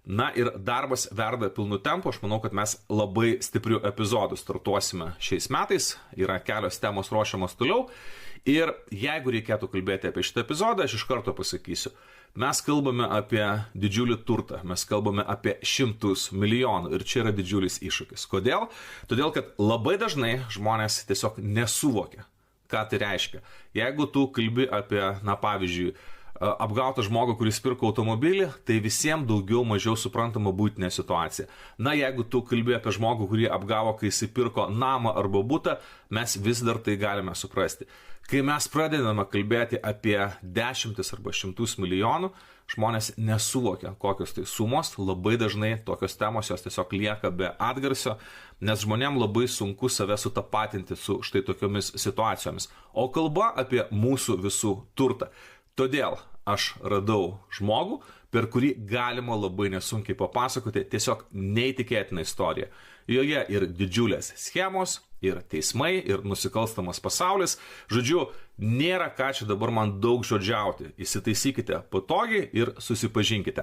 Na ir darbas verda pilnu tempu, aš manau, kad mes labai stiprių epizodų startuosime šiais metais, yra kelios temos ruošiamos toliau ir jeigu reikėtų kalbėti apie šitą epizodą, aš iš karto pasakysiu, mes kalbame apie didžiulį turtą, mes kalbame apie šimtus milijonų ir čia yra didžiulis iššūkis. Kodėl? Todėl, kad labai dažnai žmonės tiesiog nesuvokia, ką tai reiškia. Jeigu tu kalbi apie, na pavyzdžiui, apgautą žmogų, kuris pirko automobilį, tai visiems daugiau mažiau suprantama būtinė situacija. Na, jeigu tu kalbi apie žmogų, kurį apgavo, kai jis pirko namą arba butą, mes vis dar tai galime suprasti. Kai mes pradedame kalbėti apie dešimtis arba šimtus milijonų, žmonės nesuvokia, kokios tai sumos, labai dažnai tokios temos jos tiesiog lieka be atgarsio, nes žmonėms labai sunku save sutapatinti su štai tokiomis situacijomis. O kalba apie mūsų visų turtą. Todėl aš radau žmogų, per kurį galima labai nesunkiai papasakoti tiesiog neįtikėtiną istoriją. Joje ir didžiulės schemos, ir teismai, ir nusikalstamas pasaulis. Žodžiu, nėra ką čia dabar man daug žodžiauti. Įsitaisykite patogiai ir susipažinkite.